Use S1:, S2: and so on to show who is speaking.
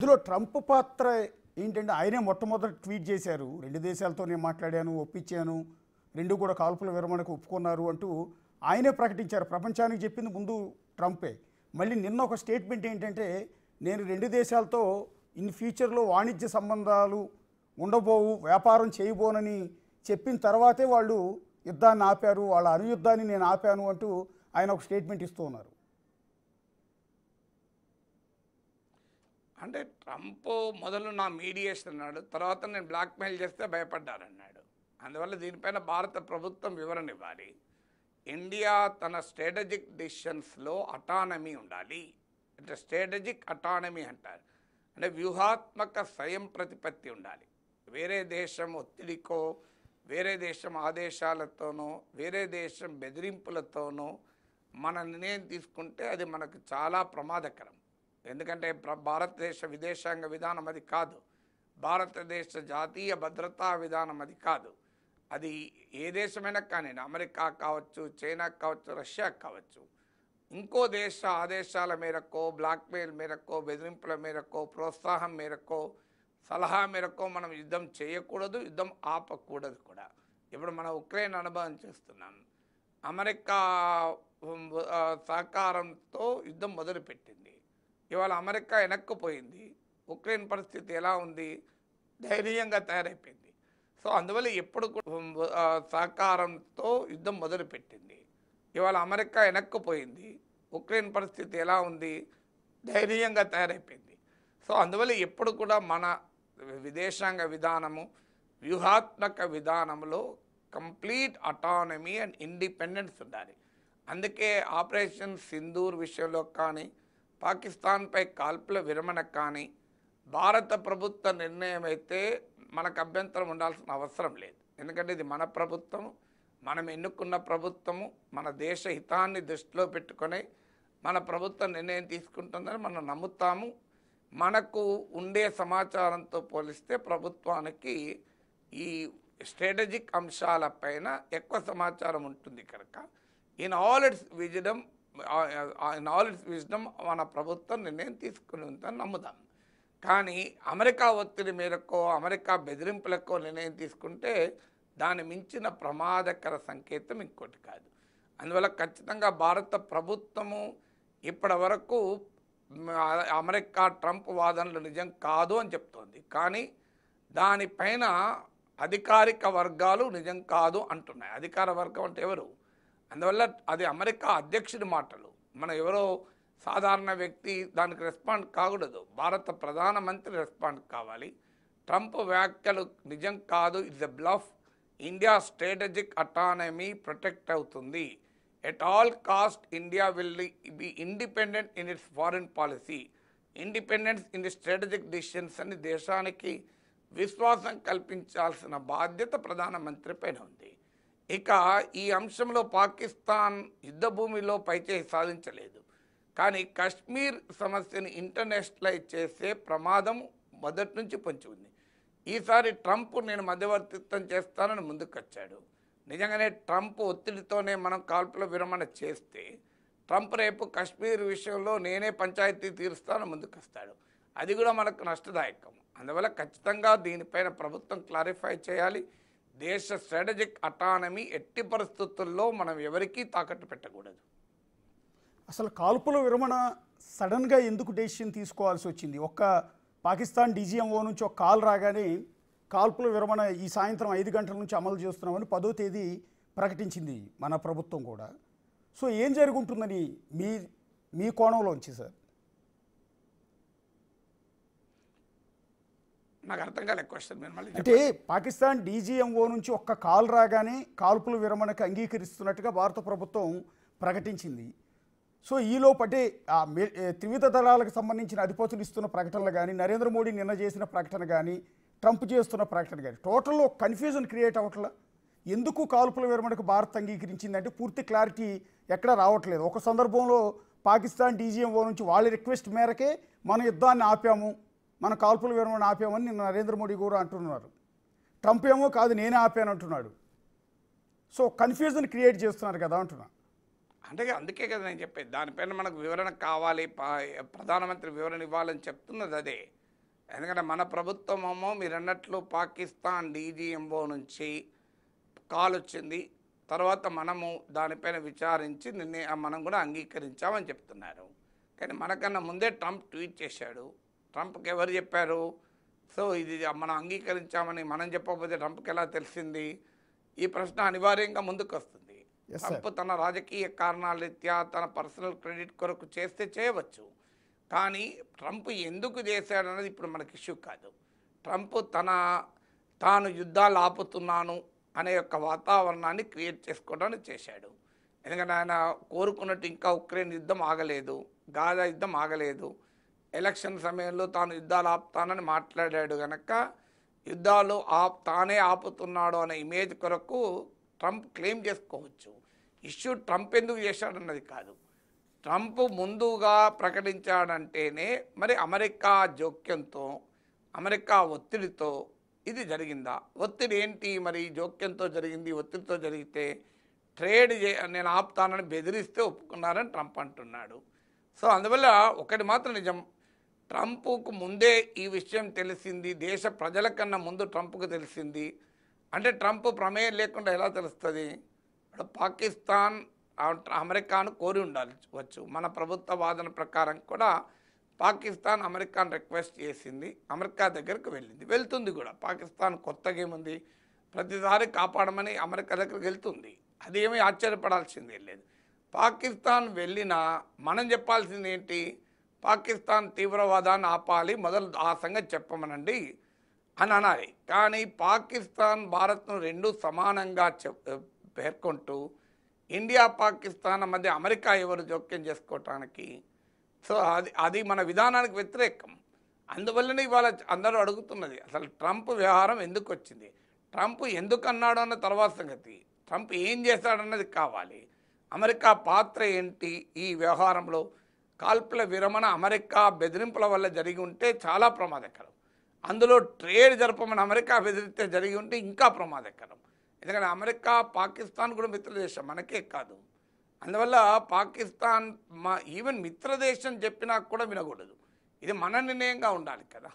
S1: ఇందులో ట్రంప్ పాత్ర ఏంటంటే ఆయనే మొట్టమొదటి ట్వీట్ చేశారు, రెండు దేశాలతో నేను మాట్లాడాను, ఒప్పించాను, రెండు కూడా కాల్పుల విరమణకు ఒప్పుకున్నారు అంటూ ఆయనే ప్రకటించారు. ప్రపంచానికి చెప్పింది ముందు ట్రంపే. మళ్ళీ నిన్న ఒక స్టేట్మెంట్ ఏంటంటే, నేను రెండు దేశాలతో ఇన్ ఫ్యూచర్లో వాణిజ్య సంబంధాలు ఉండబోవు, వ్యాపారం చేయబోనని చెప్పిన తర్వాతే వాళ్ళు యుద్ధాన్ని ఆపారు, వాళ్ళ అణుయుద్ధాన్ని నేను ఆపాను అంటూ ఆయన ఒక స్టేట్మెంట్ ఇస్తూ ఉన్నారు.
S2: అంటే ట్రంప్ మొదలు నా మీడియేషన్ అన్నాడు, తర్వాత నేను బ్లాక్మెయిల్ చేస్తే భయపడ్డారన్నాడు. అందువల్ల దీనిపైన భారత ప్రభుత్వం వివరణ ఇవ్వాలి. ఇండియా తన స్ట్రాటజిక్ డిసిషన్స్లో అటానమీ ఉండాలి. అంటే స్ట్రాటజిక్ అటానమీ అంటారు, అంటే వ్యూహాత్మక స్వయం ప్రతిపత్తి ఉండాలి. వేరే దేశం ఒత్తిడికో, వేరే దేశం ఆదేశాలతోనో, వేరే దేశం బెదిరింపులతోనో మన నిర్ణయం తీసుకుంటే అది మనకు చాలా ప్రమాదకరం. ఎందుకంటే భారతదేశ విదేశాంగ విధానం అది కాదు, భారతదేశ జాతీయ భద్రతా విధానం అది కాదు. అది ఏ దేశమైనా కానీ, అమెరికా కావచ్చు, చైనా కావచ్చు, రష్యా కావచ్చు, ఇంకో దేశ ఆదేశాల మేరకో, బ్లాక్మెయిల్ మేరకో, బెదిరింపుల మేరకో, ప్రోత్సాహం మేరకో, సలహా మేరకో మనం యుద్ధం చేయకూడదు, యుద్ధం ఆపకూడదు కూడా. ఇప్పుడు మనం ఉక్రెయిన్ అనుభవం చేస్తున్నాం. అమెరికా సహకారంతో యుద్ధం మొదలుపెట్టింది. ఇవాళ అమెరికా వెనక్కిపోయింది. ఉక్రెయిన్ పరిస్థితి ఎలా ఉంది? ధైర్యంగా తయారైపోయింది. సో అందువల్ల ఎప్పుడు సహకారంతో యుద్ధం మొదలుపెట్టింది. ఇవాళ అమెరికా వెనక్కిపోయింది. ఉక్రెయిన్ పరిస్థితి ఎలా ఉంది? ధైర్యంగా తయారైపోయింది. సో అందువల్ల ఎప్పుడు కూడా మన విదేశాంగ విధానము, వ్యూహాత్మక విధానంలో కంప్లీట్ అటానమీ అండ్ ఇండిపెండెన్స్ ఉండాలి. అందుకే ఆపరేషన్ సింధూర్ విషయంలో కానీ, పాకిస్తాన్పై కాల్పుల విరమణ కానీ భారత ప్రభుత్వ నిర్ణయం అయితే మనకు అభ్యంతరం ఉండాల్సిన అవసరం లేదు. ఎందుకంటే ఇది మన ప్రభుత్వం, మనం ఎన్నుకున్న ప్రభుత్వము, మన దేశ హితాన్ని దృష్టిలో పెట్టుకొని మన ప్రభుత్వం నిర్ణయం తీసుకుంటుందని మనం నమ్ముతాము. మనకు ఉండే సమాచారంతో పోలిస్తే ప్రభుత్వానికి ఈ స్ట్రాటజిక్ అంశాలపైన ఎక్కువ సమాచారం ఉంటుంది కనుక ఇన్ ఆల్ ఇట్స్ విజ్డమ్ మన ప్రభుత్వం నిర్ణయం తీసుకుని ఉందని నమ్ముదాం. కానీ అమెరికా ఒత్తిడి మేరకో, అమెరికా బెదిరింపులకో నిర్ణయం తీసుకుంటే దాని మించిన ప్రమాదకర సంకేతం ఇంకోటి కాదు. అందువల్ల ఖచ్చితంగా భారత ప్రభుత్వము ఇప్పటి వరకు అమెరికా ట్రంప్ వాదనలు నిజం కాదు అని చెప్తోంది. కానీ దానిపైన అధికారిక వర్గాలు నిజం కాదు అంటున్నాయి. అధికార వర్గం అంటే ఎవరు? అందువల్ల అది అమెరికా అధ్యక్షుడి మాటలు. మనం ఎవరో సాధారణ వ్యక్తి దానికి రెస్పాండ్ కాకూడదు. భారత ప్రధానమంత్రి రెస్పాండ్ కావాలి. ట్రంప్ వ్యాఖ్యలు నిజం కాదు, it's a bluff. India strategic autonomy protect అవుతుంది. At all cost India will be independent in its foreign policy, independence in the strategic decisions అని దేశానికి విశ్వాసం కల్పించాల్సిన బాధ్యత ప్రధానమంత్రి పైన ఉంది. ఇక ఈ అంశంలో పాకిస్తాన్ యుద్ధ భూమిలో పైచేయి సాధించలేదు, కానీ కశ్మీర్ సమస్యని ఇంటర్నేషనలైజ్ చేసే ప్రమాదం మొదటి నుంచి పొంచి ఉంది. ఈసారి ట్రంప్ నేను మధ్యవర్తిత్వం చేస్తానని ముందుకొచ్చాడు. నిజంగానే ట్రంప్ ఒత్తిడితోనే మనం కాల్పుల విరమణ చేస్తే ట్రంప్ రేపు కశ్మీర్ విషయంలో నేనే పంచాయతీ తీరుస్తానని ముందుకొస్తాడు. అది కూడా మనకు నష్టదాయకం. అందువల్ల ఖచ్చితంగా దీనిపైన ప్రభుత్వం క్లారిఫై చేయాలి. దేశ స్ట్రాటజిక్ అటానమీ ఎట్టి పరిస్థితుల్లో మనం ఎవరికీ తాకట్టు పెట్టకూడదు.
S1: అసలు కాల్పుల విరమణ సడన్గా ఎందుకు డెసిషన్ తీసుకోవాల్సి వచ్చింది? ఒక్క పాకిస్తాన్ డీజీఎంఓ నుంచి ఒక కాల్ రాగానే కాల్పుల విరమణ ఈ సాయంత్రం 5 గంటల నుంచి అమలు చేస్తున్నామని 10వ తేదీ ప్రకటించింది మన ప్రభుత్వం కూడా. సో ఏం జరుగుతుందని మీ కోణంలోంచి సార్?
S2: నాకు అర్థం కాలే క్వశ్చన్ మీరు మళ్ళీ.
S1: అంటే పాకిస్తాన్ డీజీఎంఓ నుంచి ఒక్క కాల్ రాగానే కాల్పుల విరమణకు అంగీకరిస్తున్నట్టుగా భారత ప్రభుత్వం ప్రకటించింది. సో ఈలోపటే త్రివిధ దళాలకు సంబంధించిన అధిపతులు ఇస్తున్న ప్రకటనలు కానీ, నరేంద్ర మోడీ నిన్న చేసిన ప్రకటన కానీ, ట్రంప్ చేస్తున్న ప్రకటన కానీ టోటల్లో కన్ఫ్యూజన్ క్రియేట్ అవ్వట్లా? ఎందుకు కాల్పుల విరమణకు భారత్ అంగీకరించిందంటే పూర్తి క్లారిటీ ఎక్కడ రావట్లేదు. ఒక సందర్భంలో పాకిస్తాన్ డీజీఎంఓ నుంచి వాళ్ళ రిక్వెస్ట్ మేరకే మన యుద్ధాన్ని ఆపాము, మన కాల్పుల విరమణ ఆపామని నిన్న నరేంద్ర మోడీ కూడా అంటున్నారు. ట్రంప్ ఏమో కాదు నేనే ఆపాను అంటున్నాడు. సో కన్ఫ్యూజన్ క్రియేట్ చేస్తున్నారు కదా అంటున్నా.
S2: అంటే అందుకే కదా నేను చెప్పేది, దానిపైన మనకు వివరణ కావాలి, ప్రధానమంత్రి వివరణ ఇవ్వాలని చెప్తున్నది అదే. ఎందుకంటే మన ప్రభుత్వమేమో మీరు అన్నట్లు పాకిస్తాన్ డీజీఎంఓ నుంచి కాల్ వచ్చింది, తర్వాత మనము దానిపైన విచారించి మనం కూడా అంగీకరించామని చెప్తున్నారు. కానీ మనకన్నా ముందే ట్రంప్ ట్వీట్ చేశాడు. ట్రంప్కి ఎవరు చెప్పారు? సో ఇది మనం అంగీకరించామని మనం చెప్పకపోతే ట్రంప్కి ఎలా తెలిసింది? ఈ ప్రశ్న అనివార్యంగా ముందుకు వస్తుంది. ట్రంప్ తన రాజకీయ కారణాల రీత్యా తన పర్సనల్ క్రెడిట్ కొరకు చేస్తే చేయవచ్చు, కానీ ట్రంప్ ఎందుకు చేశాడన్నది ఇప్పుడు మనకి ఇష్యూ కాదు. ట్రంప్ తాను యుద్ధాలు ఆపుతున్నాను అనే యొక్క వాతావరణాన్ని క్రియేట్ చేసుకోవడానికి చేశాడు. ఎందుకంటే ఆయన కోరుకున్నట్టు ఇంకా ఉక్రెయిన్ యుద్ధం ఆగలేదు, గాజా యుద్ధం ఆగలేదు. ఎలక్షన్ సమయంలో తాను యుద్ధాలు ఆపుతానని మాట్లాడాడు కనుక యుద్ధాలు తానే ఆపుతున్నాడు అనే ఇమేజ్ కొరకు ట్రంప్ క్లెయిమ్ చేసుకోవచ్చు. ఇష్యూ ట్రంప్ ఎందుకు చేశాడన్నది కాదు. ట్రంప్ ముందుగా ప్రకటించాడంటేనే మరి అమెరికా జోక్యంతో, అమెరికా ఒత్తిడితో ఇది జరిగిందా? ఒత్తిడి ఏంటి? మరి జోక్యంతో జరిగింది, ఒత్తిడితో జరిగితే ట్రేడ్ నేను ఆపుతానని బెదిరిస్తే ఒప్పుకున్నారని ట్రంప్ అంటున్నాడు. సో అందువల్ల ఒకటి మాత్రం నిజం, ట్రంప్కు ముందే ఈ విషయం తెలిసింది, దేశ ప్రజల కన్నా ముందు ట్రంప్కు తెలిసింది. అంటే ట్రంప్ ప్రమేయం లేకుండా ఎలా తెలుస్తుంది? పాకిస్తాన్ అమెరికాను కోరి ఉండవచ్చు. మన ప్రభుత్వ వాదన ప్రకారం కూడా పాకిస్తాన్ అమెరికాను రిక్వెస్ట్ చేసింది, అమెరికా దగ్గరకు వెళ్ళింది, వెళ్తుంది కూడా. పాకిస్తాన్ కొత్తగా ఏముంది, ప్రతిసారి కాపాడమని అమెరికా దగ్గరికి వెళ్తుంది, అదేమీ ఆశ్చర్యపడాల్సిందే లేదు. పాకిస్తాన్ వెళ్ళినా మనం చెప్పాల్సింది ఏంటి? పాకిస్తాన్ తీవ్రవాదాన్ని ఆపాలి, మొదలు ఆ సంగతి చెప్పమనండి అని అనాలి. కానీ పాకిస్తాన్ భారత్ను రెండు సమానంగా పేర్కొంటూ ఇండియా పాకిస్తాన్ మధ్య అమెరికా ఎవరు జోక్యం చేసుకోవటానికి? సో అది మన విధానానికి వ్యతిరేకం. అందువల్లనే ఇవాళ అందరూ అడుగుతున్నది అసలు ట్రంప్ వ్యవహారం ఎందుకు వచ్చింది, ట్రంప్ ఎందుకు అన్నాడు అన్న తర్వాత సంగతి, ట్రంప్ ఏం చేశాడన్నది కావాలి. అమెరికా పాత్ర ఏంటి ఈ వ్యవహారంలో? కాల్పుల విరమణ అమెరికా బెదిరింపుల వల్ల జరిగి ఉంటే చాలా ప్రమాదకరం. అందులో ట్రేడ్ జరపమని అమెరికా బెదిరిస్తే జరిగి ఉంటే ఇంకా ప్రమాదకరం. ఎందుకంటే అమెరికా పాకిస్తాన్ కూడా మిత్రదేశం, మనకే కాదు. అందువల్ల పాకిస్తాన్ ఈవెన్ మిత్రదేశం చెప్పినా కూడా వినకూడదు. ఇది మన నిర్ణయంగా ఉండాలి కదా.